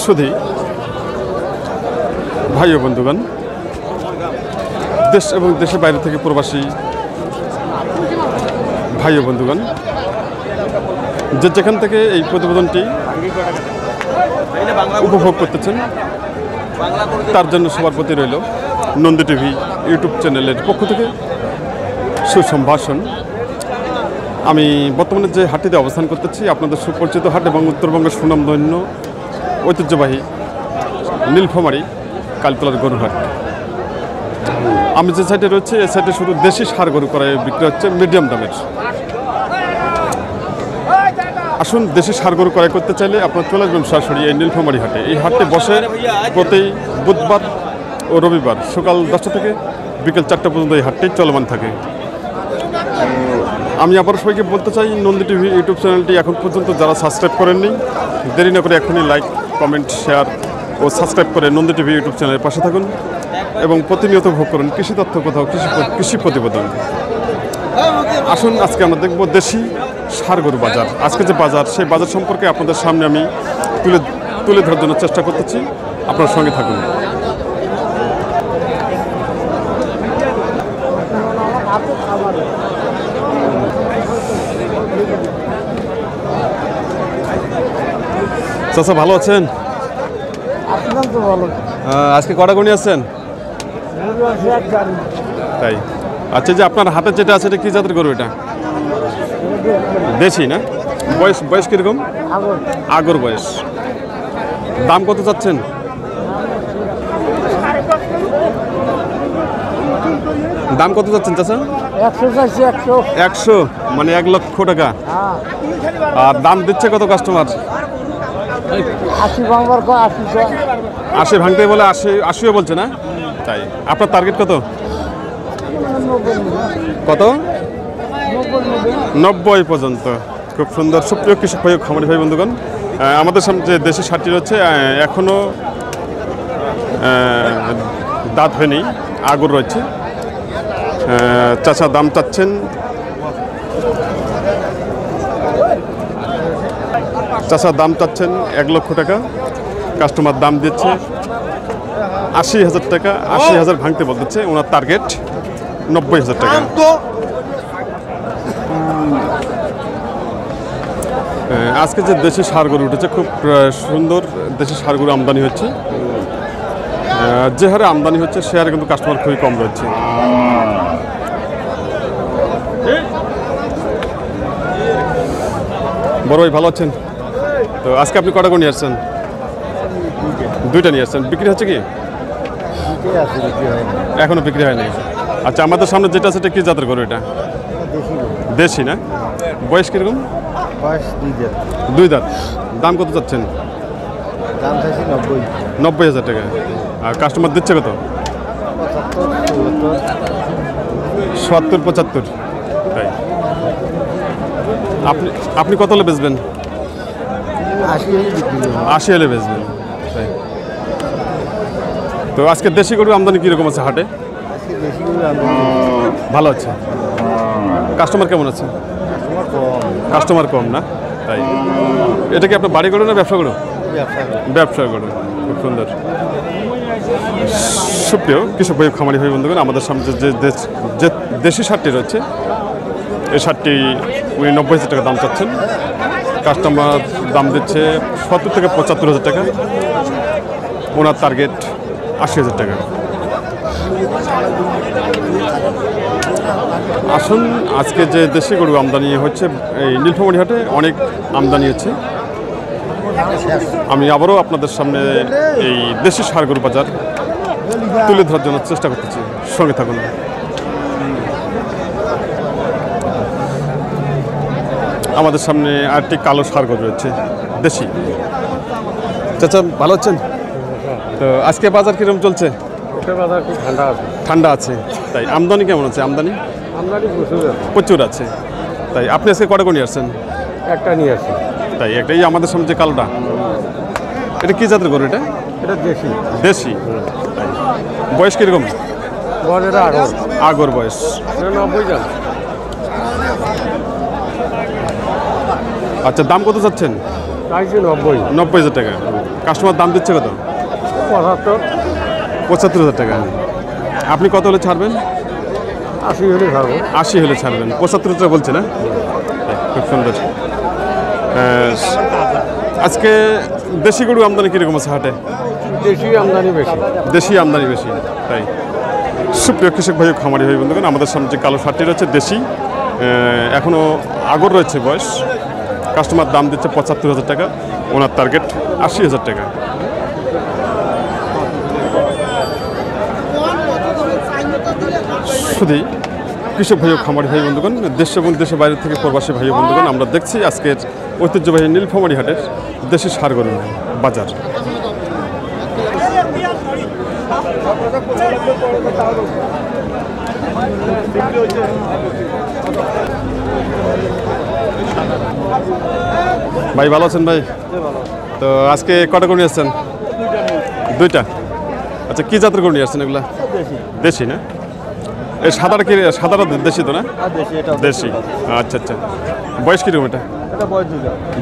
সুধী ভাই ও বন্ধুগণ, দেশ এবং দেশের বাইরে থেকে প্রবাসী ভাই ও বন্ধুগণ, যেখান থেকে এই প্রতিবেদনটি উপভোগ করতেছেন তার জন্য সবার প্রতি রইল নন্দী টিভি ইউটিউব চ্যানেলের পক্ষ থেকে সুসম্ভাষণ। আমি বর্তমানে যে হাটটিতে অবস্থান করতেছি আপনাদের সুপরিচিত হাট এবং উত্তরবঙ্গের সুনামধন্য ঐতিহ্যবাহী নীলফামারী কালীতলার গরুর হাট। আমি যে সাইডে রয়েছে এই সাইডে শুধু দেশি ষাঁড় গরু করায় বিক্রি হচ্ছে মিডিয়াম দামের। আসুন, দেশি ষাঁড় গরু ক্রয় করতে চাইলে আপনার চলে আসবেন সরাসরি এই নীলফামারী হাটে। এই হাটটি বসে প্রতি বুধবার ও রবিবার সকাল 10টা থেকে বিকেল 4টা পর্যন্ত এই হাটটি চলমান থাকে। আমি আবার সবাইকে বলতে চাই, নন্দী টিভি ইউটিউব চ্যানেলটি এখন পর্যন্ত যারা সাবস্ক্রাইব করেননি, দেরি না করে এখনই লাইক, কমেন্ট, শেয়ার ও সাবস্ক্রাইব করে নন্দী টিভি ইউটিউব চ্যানেলের পাশে থাকুন এবং প্রতিনিয়ত ভোগ করুন কৃষি তথ্য, কোথাও কৃষি প্রতিবেদন। আসুন, আজকে আমরা দেখব দেশি ষাঁড় গরু বাজার। আজকে যে বাজার, সেই বাজার সম্পর্কে আপনাদের সামনে আমি তুলে ধরার জন্য চেষ্টা করতেছি। আপনার সঙ্গে থাকুন। চাচা, ভালো আছেন? আজকে কটা গণি আছেন? তাই, আচ্ছা, যে আপনার হাতে যেটা আছে এটা কি জাতের গরু? এটা দেশি না? বয়স কিরকম? আগর বয়স। দাম কত চাচ্ছেন? দাম কত চাচ্ছেন চাচা? 100, মানে 1 লক্ষ টাকা। আর দাম দিচ্ছে কত কাস্টমার? 80 ভাঙতে বলে 80ও বলছে না? তাই, আপনার টার্গেট কত? কত? 90 পর্যন্ত। খুব সুন্দর। সুপ্রিয় কৃষক ভাই, খামারি ভাই বন্ধুগণ, আমাদের সামনে যে দেশি ষাঁড়টি রয়েছে এখনও দাঁত হয়নি, আগর রয়েছে। চাচা দাম চাচ্ছেন, চাচা দাম চাচ্ছেন 1 লক্ষ টাকা। কাস্টমার দাম দিচ্ছে 80,000 টাকা। 80,000 ভাঙতে বলতেছে। ওনার টার্গেট 90,000 টাকা। আজকে যে দেশি ষাঁড় গরু উঠেছে, খুব সুন্দর দেশি ষাঁড় গরু আমদানি হচ্ছে। যে হারে আমদানি হচ্ছে সে হারে কিন্তু কাস্টমার খুবই কম রয়েছে। বড় ভাই, ভালো আছেন? তো আজকে আপনি কটা করে নিয়ে আসছেন? 2টা নিয়ে আসছেন। বিক্রি হচ্ছে কি? এখনো বিক্রি হয়নি। আচ্ছা, আমাদের সামনে যেটা আছে এটা কি জাতের গরু? এটা দেশি না? বয়স কিরকম? 2 দাঁত। দাম কত চাচ্ছেন? 90,000 টাকা। আর কাস্টমার দিচ্ছে কত? 70-75। তাই, আপনি কত হলে বেচবেন? 80 হলে বেচবেন। তাই, তো আজকে দেশি গরু আমদানি কীরকম আছে হাটে? ভালো আছে। কাস্টমার কেমন আছে? কাস্টমার কম না? তাই, এটা কি আপনার বাড়ি গরু না ব্যবসা গরু? ব্যবসা গরু। খুব সুন্দর। সুপ্রিয় কৃষক ভাই, খামারি ভাই বন্ধুগণ, আমাদের সামনে যে দেশি ষাঁড়টি রয়েছে এই ষাঁড়টি উনি 90,000 টাকা দাম চাচ্ছেন। কাস্টমার দাম দিচ্ছে 70 থেকে 75,000 টাকা। ওনার টার্গেট 80,000 টাকা। আসুন, আজকে যে দেশি গরু আমদানি হচ্ছে এই নীলফামারী হাটে অনেক আমদানি হচ্ছে। আমি আবারও আপনাদের সামনে এই দেশি ষাঁড় গরু বাজার তুলে ধরার জন্য চেষ্টা করতেছি। সঙ্গে থাকুন। আমাদের সামনে আরেকটি কালো ষাঁড় গরু রয়েছে দেশি। চাচা, ভালো আছেন? তো আজকে বাজার কিরকম চলছে? বাজার খুব ঠান্ডা আছে। ঠান্ডা আছে। তাই, আমদানি কেমন আছে? আমদানি প্রচুর আছে। তাই, আপনি আজকে কটা করে নিয়ে আসছেন? একটা নিয়ে আসছি। তাই, একটাই আমাদের সামনে যে কালোটা, এটা কি জাতের গরু? এটা দেশি। দেশি। তাই, বয়স কিরকম? আগর বয়স 90 দাম। আচ্ছা, দাম কত চাচ্ছেন? 90,000 90,000 টাকা। কাস্টমার দাম দিচ্ছে কত? 75, 75,000 টাকা। আপনি কত হলে ছাড়বেন? 80 হলে খাবো। 80 হলে ছাড়বেন। 75 বলছে না? খুব সুন্দর। আজকে দেশি গরু আমদানি কীরকম আছে হাটে? দেশি আমদানি বেশি। দেশি আমদানি বেশি, তাই। সুপ্রিয় কৃষক ভাই ও খামারি ভাই বন্ধুগণ, আমাদের সামনে যে কালো ষাটটি রয়েছে দেশি, এখনও আগর রয়েছে বয়স। কাস্টমার দাম দিচ্ছে 75,000 টাকা, ওনার টার্গেট 80,000 টাকা। শুধুই কৃষক ভাই ও খামারি ভাই বন্ধুগণ, দেশ এবং দেশের বাইরে থেকে প্রবাসী ভাই বন্ধুগণ, আমরা দেখছি আজকের ঐতিহ্যবাহী নীলফামারী হাটের দেশি ষাঁড় গরুর বাজার। ভাই ভালো আছেন ভাই? তো আজকে কটা গরু নিয়ে আসছেন? দুইটা। আচ্ছা, কি জাতের গরু নিয়ে আসছেন এগুলা? দেশি না? এই সাদাটা কি সাদাটা দেশি তো না? দেশি। আচ্ছা আচ্ছা। বয়স কিরকম এটা?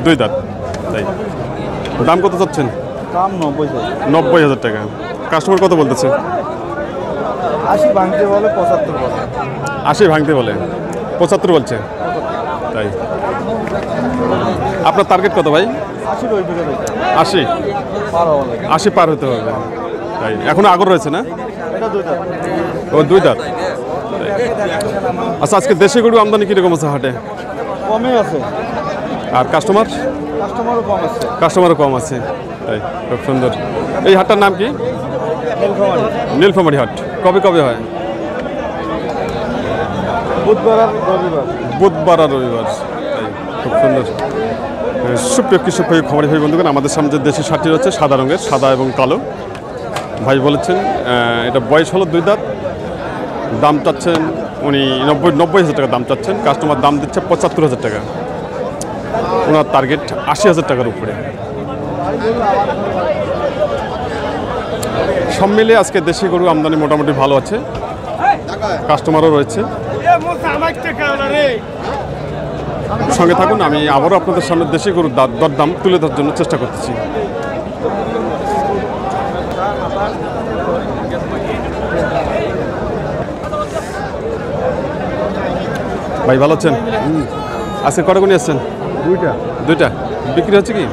দুই দাঁত, তাই। দাম কত চাচ্ছেন? দাম 90,000 টাকা। কাস্টমার কত বলতেছে? 80 ভাঙতে বলে, 75 বলে। 80 ভাঙতে বলে, 75 বলছে, তাই। আপনার টার্গেট কত ভাই? 80 ওই দিকে 80? পার হবে। 80 পার হতে হবে, তাই। এখনো আগর রয়েছে না? এটা দুইটা। ও, দুই দাঁত। আচ্ছা, আজকে দেশি গরু আমদানি কীরকম আছে হাটে? কমই আছে। আর কাস্টমার? কাস্টমারও কম আছে। কাস্টমারও কম আছে, তাই। খুব সুন্দর। এই হাটটার নাম কি? নীলফামারী। নীলফামারী হাট। কবে কবে হয়? বুধবার আর রবিবার। বুধবার আর রবিবার, তাই। খুব সুন্দর। সুপ্রিয় কৃষক ভাই খামারি ভাই বন্ধুগণ, আমাদের সামনে যে দেশি ষাঁড়টি রয়েছে সাদা রঙের, সাদা এবং কালো। ভাই বলেছেন এটা বয়স হলো দুই দাঁত। দাম চাচ্ছেন উনি 90,000 টাকা দাম চাচ্ছেন। কাস্টমার দাম দিচ্ছে 75,000 টাকা। ওনার টার্গেট 80,000 টাকার উপরে। সব মিলিয়ে আজকে দেশি গরু আমদানি মোটামুটি ভালো আছে, কাস্টমারও রয়েছে। সঙ্গে থাকুন, আমি আবারও আপনাদের সামনে দেশি গরুর দরদাম তুলে ধরার জন্য চেষ্টা করতেছি। ভাই ভালো আছেন? আজকে কটা গুণি আসছেন? দুইটা। দুইটা। বিক্রি হচ্ছে কি?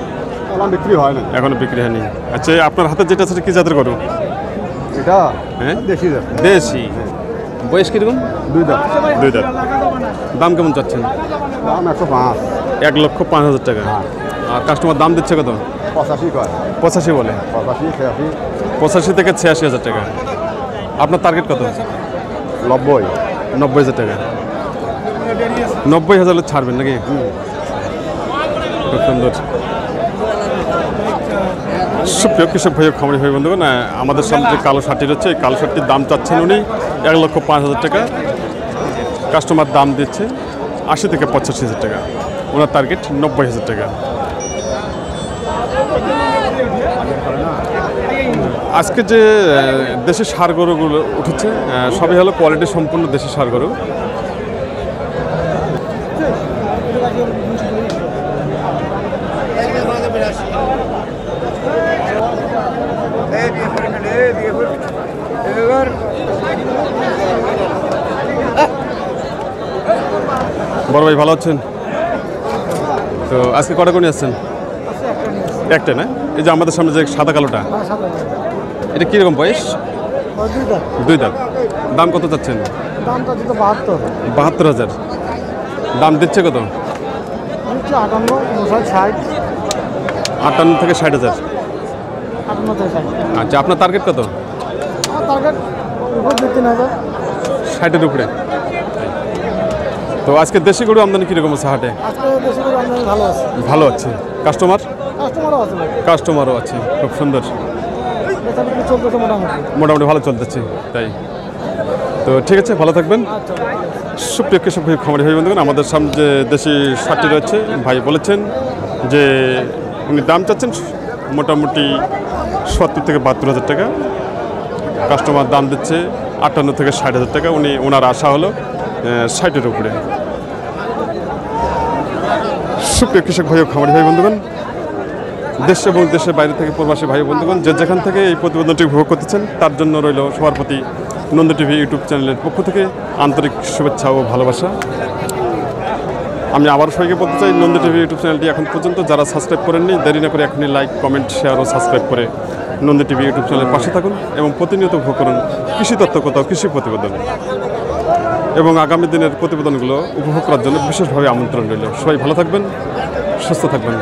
আমার বিক্রি হয় না। এখনো বিক্রি হয়নি। আচ্ছা, আপনার হাতে যেটা আছে কি জাতের গরু? এটা হ্যাঁ, দেশি জাত। দেশি। বয়স কিরকম? দুই দাঁত। দুই দাঁত। দাম কেমন চাচ্ছেন? দাম 105। 1,05,000 টাকা। আর কাস্টমার দাম দিচ্ছে কত? 85 কয়। 85 বলে। 85, 86, 85 থেকে 86,000 টাকা। আপনার টার্গেট কত? 90। 90,000 টাকা। 90,000 ছাড়বেন নাকি? খুব সুন্দর। সুপ্রিয় কৃষক ভাই ও খামারি ভাই বন্ধুগণ, আমাদের সামনে যে কালো ষাঁড়টি রয়েছে, এই কালো ষাঁড়টির দাম চাচ্ছেন উনি 1,05,000 টাকা। কাস্টমার দাম দিচ্ছে 80 থেকে 85,000 টাকা। ওনার টার্গেট 90,000 টাকা। আজকে যে দেশি ষাঁড় গরুগুলো উঠেছে সবই হলো কোয়ালিটি সম্পূর্ণ দেশি ষাঁড় গরু। বড় ভাই ভালো আছেন? তো আজকে কটা করে নিয়ে আসছেন? একটা না? এই যে আমাদের সামনে যে সাদা কালোটা, এটা কীরকম বয়স? দুই দাঁত। দাম কত চাচ্ছেন? দামটা দিতে 72। 72,000। দাম দিচ্ছে কত? 58, 59, 60। 58 থেকে 60,000। 58 থেকে 60। আচ্ছা, আপনার টার্গেট কত? টার্গেট উপর 3,000। 60-এর উপরে। তো আজকে দেশি গরু আমদানি কীরকম আছে হাটে? আজকে দেশি গরু আমদানি ভালো আছে। ভালো আছে। কাস্টমার? কাস্টমারও আছে। কাস্টমারও আছে। খুব সুন্দর। বেচা বিক্রি চলতেছে মোটামুটি। মোটামুটি ভালো চলতেছে, তাই। তো ঠিক আছে, ভালো থাকবেন। সুপ্রিয় কৃষক ভাই খামারি ভাই বন্ধুগণ, আমাদের সামনে যে দেশি ষাঁড়টি রয়েছে, ভাই বলেছেন যে উনি দাম চাচ্ছেন মোটামুটি 70 থেকে 72,000 টাকা। কাস্টমার দাম দিচ্ছে 58 থেকে 60,000 টাকা। ওনার আশা হলো 60-এর উপরে। সুপ্রিয় কৃষক ভাই ও খামারি ভাই বন্ধুগণ, দেশ এবং দেশের বাইরে থেকে প্রবাসী ভাই বন্ধুগণ যে যেখান থেকে এই প্রতিবেদনটি উপভোগ করতেছেন তার জন্য রইল সবার প্রতি নন্দী টিভি ইউটিউব চ্যানেলের পক্ষ থেকে আন্তরিক শুভেচ্ছা ও ভালোবাসা। আমি আবার সবাইকে বলতে চাই, নন্দী টিভি ইউটিউব চ্যানেলটি এখন পর্যন্ত যারা সাবস্ক্রাইব করেননি, দেরি না করে এখনই লাইক, কমেন্ট, শেয়ার ও সাবস্ক্রাইব করে নন্দী টিভি ইউটিউব চ্যানেলের পাশে থাকুন এবং প্রতিনিয়ত উপভোগ করুন কৃষি তথ্য কোথাও কৃষি প্রতিবেদন এবং আগামী দিনের প্রতিবেদনগুলো উপভোগ করার জন্য বিশেষভাবে আমন্ত্রণ রইল। সবাই ভালো থাকবেন, সুস্থ থাকবেন।